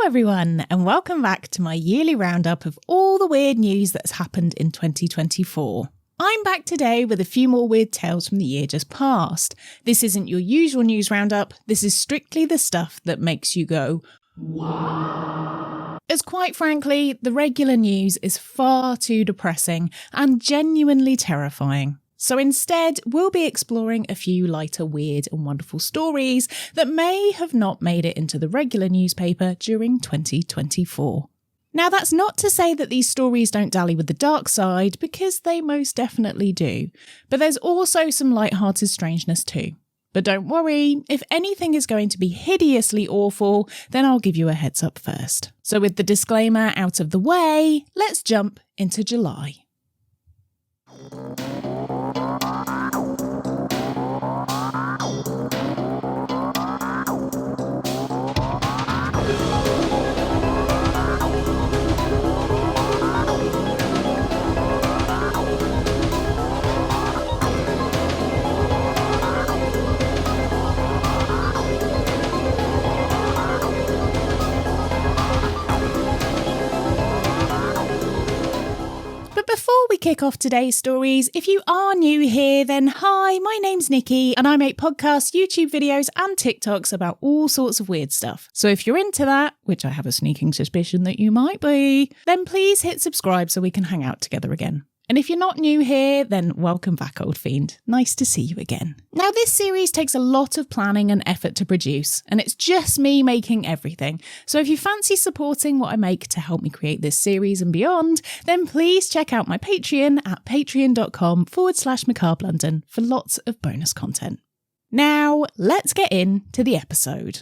everyone, and welcome back to my yearly roundup of all the weird news that's happened in 2024. I'm back today with a few more weird tales from the year just past. This isn't your usual news roundup, this is strictly the stuff that makes you go, wow. As quite frankly, the regular news is far too depressing and genuinely terrifying. So instead, we'll be exploring a few lighter, weird and wonderful stories that may have not made it into the regular newspaper during 2024. Now, that's not to say that these stories don't dally with the dark side, because they most definitely do. But there's also some light-hearted strangeness too. But don't worry, if anything is going to be hideously awful, then I'll give you a heads up first. So with the disclaimer out of the way, let's jump into July. Before we kick off today's stories, if you are new here, then hi, my name's Nikki and I make podcasts, YouTube videos and TikToks about all sorts of weird stuff. So if you're into that, which I have a sneaking suspicion that you might be, then please hit subscribe so we can hang out together again. And if you're not new here, then welcome back, old fiend. Nice to see you again. Now, this series takes a lot of planning and effort to produce, and it's just me making everything. So if you fancy supporting what I make to help me create this series and beyond, then please check out my Patreon at patreon.com/Macabre London for lots of bonus content. Now, let's get into the episode.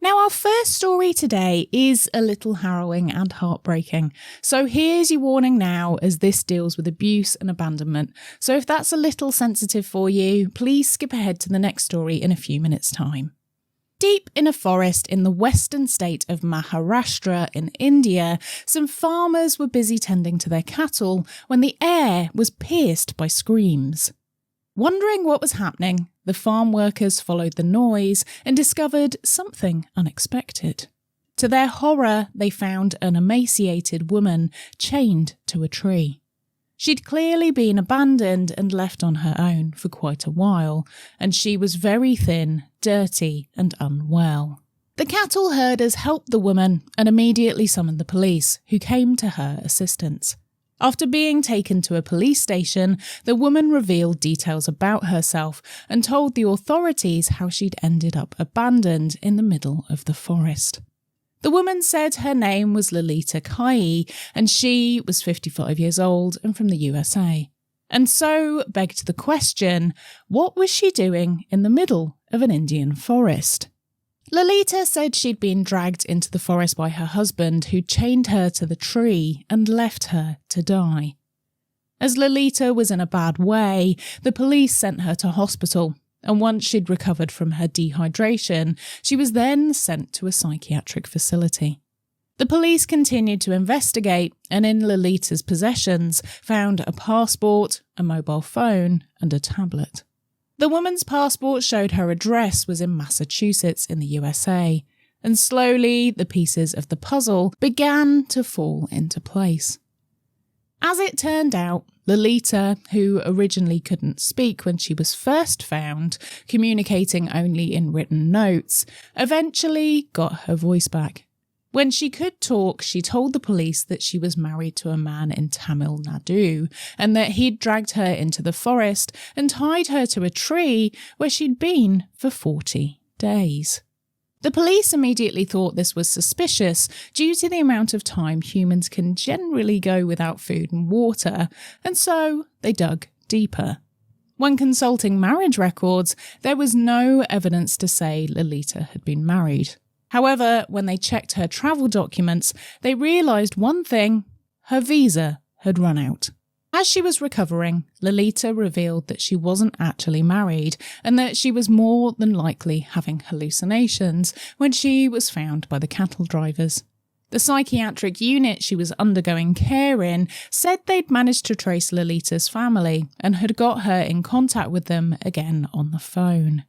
Now, our first story today is a little harrowing and heartbreaking. So here's your warning now, as this deals with abuse and abandonment. So if that's a little sensitive for you, please skip ahead to the next story in a few minutes' time. Deep in a forest in the western state of Maharashtra in India, some farmers were busy tending to their cattle when the air was pierced by screams. Wondering what was happening, the farm workers followed the noise and discovered something unexpected. To their horror, they found an emaciated woman chained to a tree. She'd clearly been abandoned and left on her own for quite a while, and she was very thin, dirty, and unwell. The cattle herders helped the woman and immediately summoned the police, who came to her assistance. After being taken to a police station, the woman revealed details about herself and told the authorities how she'd ended up abandoned in the middle of the forest. The woman said her name was Lalita Kayi and she was 55 years old and from the USA. And so begged the question, what was she doing in the middle of an Indian forest? Lalita said she'd been dragged into the forest by her husband, who chained her to the tree and left her to die. As Lalita was in a bad way, the police sent her to hospital, and once she'd recovered from her dehydration, she was then sent to a psychiatric facility. The police continued to investigate, and in Lalita's possessions found a passport, a mobile phone, and a tablet. The woman's passport showed her address was in Massachusetts in the USA, and slowly the pieces of the puzzle began to fall into place. As it turned out, Lalita, who originally couldn't speak when she was first found, communicating only in written notes, eventually got her voice back. When she could talk, she told the police that she was married to a man in Tamil Nadu and that he'd dragged her into the forest and tied her to a tree where she'd been for 40 days. The police immediately thought this was suspicious due to the amount of time humans can generally go without food and water, and so they dug deeper. When consulting marriage records, there was no evidence to say Lalita had been married. However, when they checked her travel documents, they realised one thing: her visa had run out. As she was recovering, Lalita revealed that she wasn't actually married and that she was more than likely having hallucinations when she was found by the cattle drivers. The psychiatric unit she was undergoing care in said they'd managed to trace Lalita's family and had got her in contact with them again on the phone.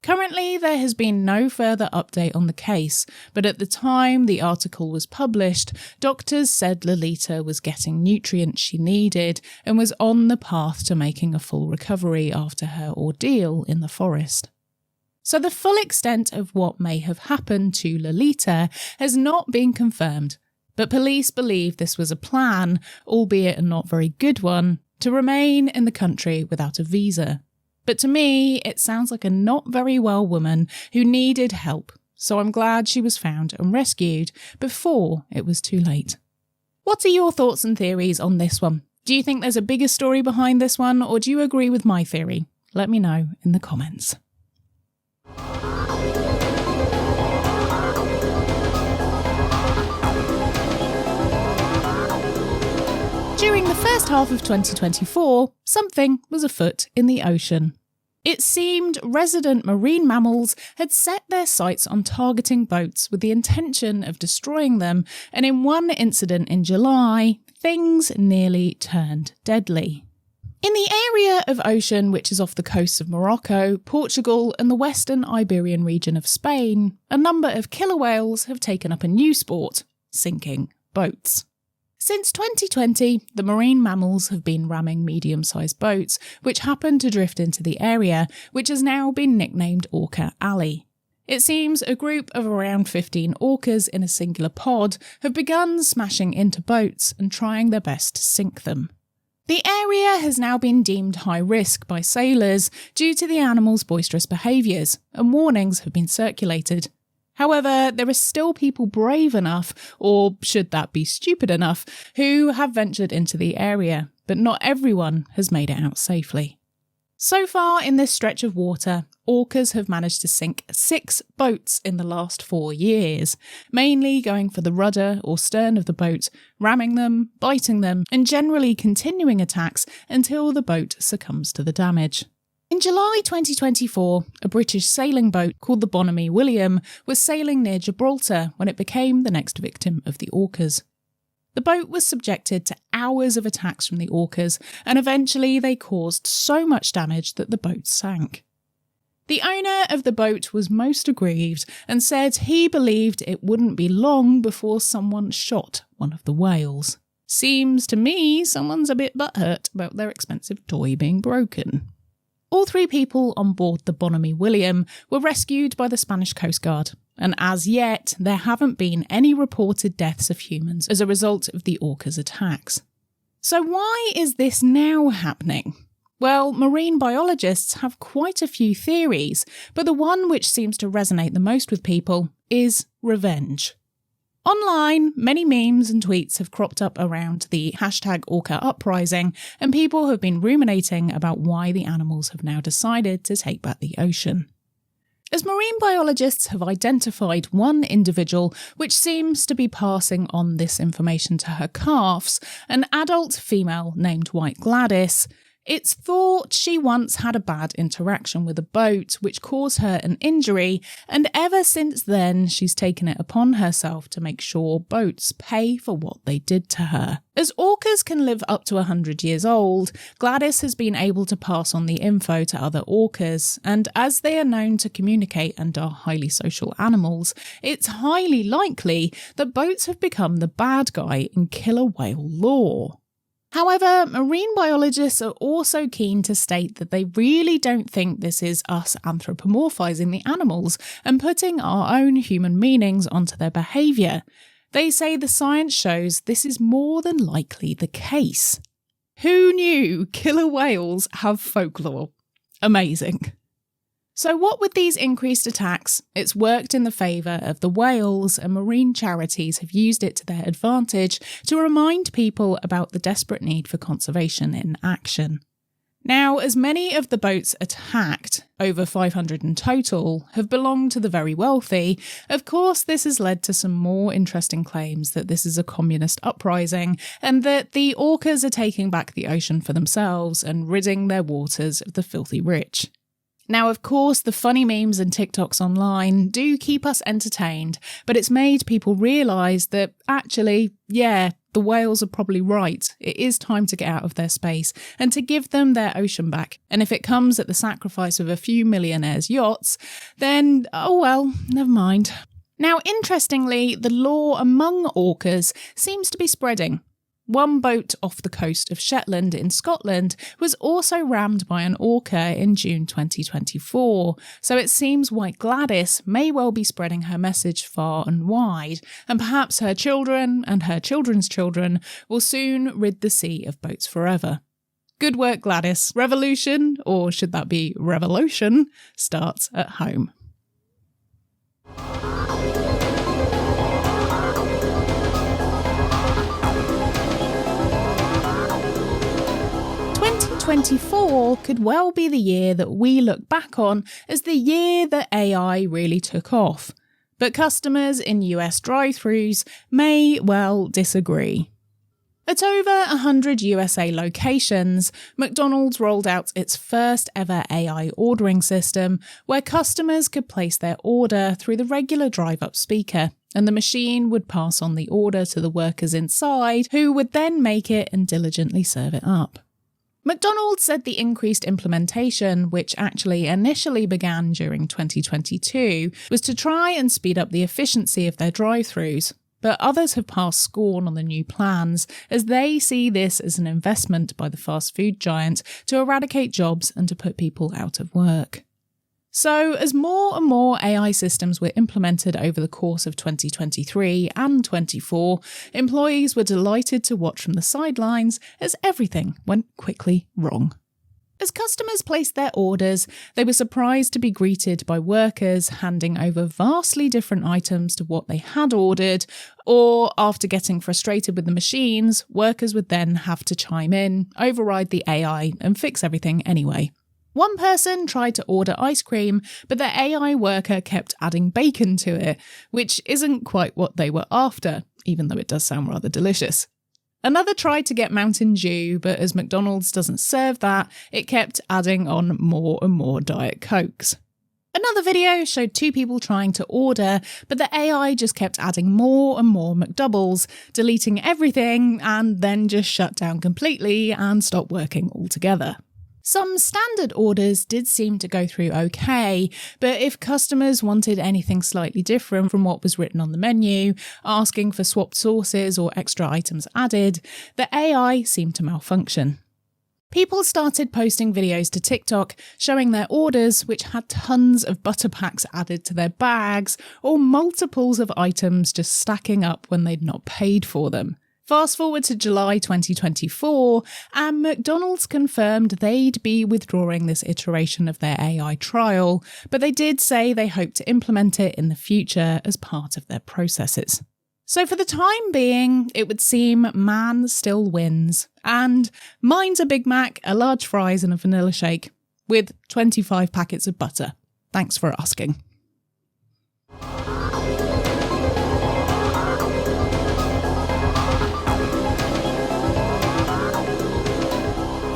Currently, there has been no further update on the case, but at the time the article was published, doctors said Lalita was getting nutrients she needed and was on the path to making a full recovery after her ordeal in the forest. So the full extent of what may have happened to Lalita has not been confirmed, but police believe this was a plan, albeit a not very good one, to remain in the country without a visa. But to me, it sounds like a not very well woman who needed help, so I'm glad she was found and rescued before it was too late. What are your thoughts and theories on this one? Do you think there's a bigger story behind this one, or do you agree with my theory? Let me know in the comments. During the first half of 2024, something was afoot in the ocean. It seemed resident marine mammals had set their sights on targeting boats with the intention of destroying them, and in one incident in July, things nearly turned deadly. In the area of ocean which is off the coasts of Morocco, Portugal and the western Iberian region of Spain, a number of killer whales have taken up a new sport, sinking boats. Since 2020, the marine mammals have been ramming medium-sized boats, which happen to drift into the area, which has now been nicknamed Orca Alley. It seems a group of around 15 orcas in a singular pod have begun smashing into boats and trying their best to sink them. The area has now been deemed high risk by sailors due to the animals' boisterous behaviours, and warnings have been circulated. However, there are still people brave enough, or should that be stupid enough, who have ventured into the area, but not everyone has made it out safely. So far in this stretch of water, orcas have managed to sink 6 boats in the last 4 years, mainly going for the rudder or stern of the boat, ramming them, biting them, and generally continuing attacks until the boat succumbs to the damage. In July 2024, a British sailing boat called the Bonamy William was sailing near Gibraltar when it became the next victim of the orcas. The boat was subjected to hours of attacks from the orcas, and eventually they caused so much damage that the boat sank. The owner of the boat was most aggrieved and said he believed it wouldn't be long before someone shot one of the whales. Seems to me someone's a bit butthurt about their expensive toy being broken. All 3 people on board the Bonamy William were rescued by the Spanish Coast Guard, and as yet there haven't been any reported deaths of humans as a result of the orcas' attacks. So why is this now happening? Well, marine biologists have quite a few theories, but the one which seems to resonate the most with people is revenge. Online, many memes and tweets have cropped up around the hashtag Orca Uprising, and people have been ruminating about why the animals have now decided to take back the ocean. As marine biologists have identified one individual which seems to be passing on this information to her calves, an adult female named White Gladys, it's thought she once had a bad interaction with a boat which caused her an injury, and ever since then she's taken it upon herself to make sure boats pay for what they did to her. As orcas can live up to 100 years old, Gladys has been able to pass on the info to other orcas, and as they are known to communicate and are highly social animals, it's highly likely that boats have become the bad guy in killer whale lore. However, marine biologists are also keen to state that they really don't think this is us anthropomorphizing the animals and putting our own human meanings onto their behaviour. They say the science shows this is more than likely the case. Who knew killer whales have folklore? Amazing. So what with these increased attacks, it's worked in the favour of the whales, and marine charities have used it to their advantage to remind people about the desperate need for conservation in action. Now, as many of the boats attacked, over 500 in total, have belonged to the very wealthy, of course this has led to some more interesting claims that this is a communist uprising and that the orcas are taking back the ocean for themselves and ridding their waters of the filthy rich. Now, of course, the funny memes and TikToks online do keep us entertained, but it's made people realise that actually, yeah, the whales are probably right. It is time to get out of their space and to give them their ocean back. And if it comes at the sacrifice of a few millionaires' yachts, then, oh well, never mind. Now, interestingly, the law among orcas seems to be spreading. One boat off the coast of Shetland in Scotland was also rammed by an orca in June 2024, so it seems White Gladys may well be spreading her message far and wide, and perhaps her children and her children's children will soon rid the sea of boats forever. Good work, Gladys. Revolution, or should that be revolution, starts at home. 2024 could well be the year that we look back on as the year that AI really took off. But customers in US drive-thrus may well disagree. At over 100 USA locations, McDonald's rolled out its first ever AI ordering system where customers could place their order through the regular drive-up speaker, and the machine would pass on the order to the workers inside, who would then make it and diligently serve it up. McDonald's said the increased implementation, which actually initially began during 2022, was to try and speed up the efficiency of their drive-thrus. But others have passed scorn on the new plans, as they see this as an investment by the fast food giant to eradicate jobs and to put people out of work. So, as more and more AI systems were implemented over the course of 2023 and 24, employees were delighted to watch from the sidelines as everything went quickly wrong. As customers placed their orders, they were surprised to be greeted by workers handing over vastly different items to what they had ordered, or after getting frustrated with the machines, workers would then have to chime in, override the AI, and fix everything anyway. One person tried to order ice cream, but the AI worker kept adding bacon to it, which isn't quite what they were after, even though it does sound rather delicious. Another tried to get Mountain Dew, but as McDonald's doesn't serve that, it kept adding on more and more Diet Cokes. Another video showed two people trying to order, but the AI just kept adding more and more McDoubles, deleting everything, and then just shut down completely and stopped working altogether. Some standard orders did seem to go through okay, but if customers wanted anything slightly different from what was written on the menu, asking for swapped sauces or extra items added, the AI seemed to malfunction. People started posting videos to TikTok showing their orders, which had tons of butter packs added to their bags, or multiples of items just stacking up when they'd not paid for them. Fast forward to July 2024, and McDonald's confirmed they'd be withdrawing this iteration of their AI trial, but they did say they hope to implement it in the future as part of their processes. So for the time being, it would seem man still wins, and mine's a Big Mac, a large fries and a vanilla shake, with 25 packets of butter. Thanks for asking.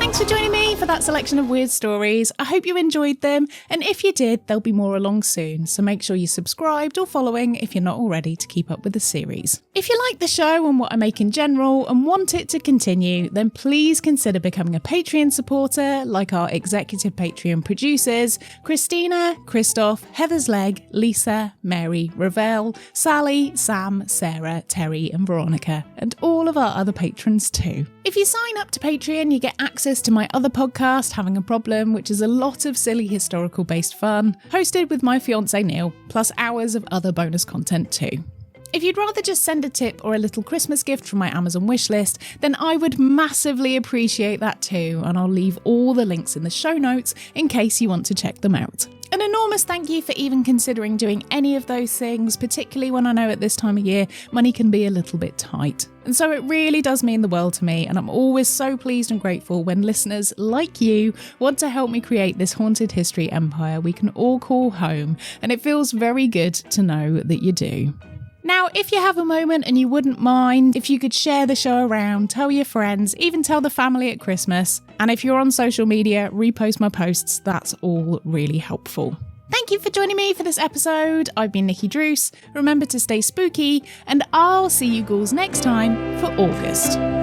Thanks for joining me for that selection of weird stories. I hope you enjoyed them, and if you did, there'll be more along soon, so make sure you're subscribed or following if you're not already to keep up with the series. If you like the show and what I make in general and want it to continue, then please consider becoming a Patreon supporter like our executive Patreon producers, Christina, Christoph, Heather's Leg, Lisa, Mary, Ravel, Sally, Sam, Sarah, Terry and Veronica, and all of our other patrons too. If you sign up to Patreon, you get access to my other podcast, Having a Problem, which is a lot of silly historical based fun, hosted with my fiancé Neil, plus hours of other bonus content too. If you'd rather just send a tip or a little Christmas gift from my Amazon wishlist, then I would massively appreciate that too, and I'll leave all the links in the show notes in case you want to check them out. An enormous thank you for even considering doing any of those things, particularly when I know at this time of year money can be a little bit tight. And so it really does mean the world to me, and I'm always so pleased and grateful when listeners like you want to help me create this haunted history empire we can all call home, and it feels very good to know that you do. Now, if you have a moment and you wouldn't mind if you could share the show around, tell your friends, even tell the family at Christmas. And if you're on social media, repost my posts. That's all really helpful. Thank you for joining me for this episode. I've been Nikki Druce. Remember to stay spooky, and I'll see you ghouls next time for August.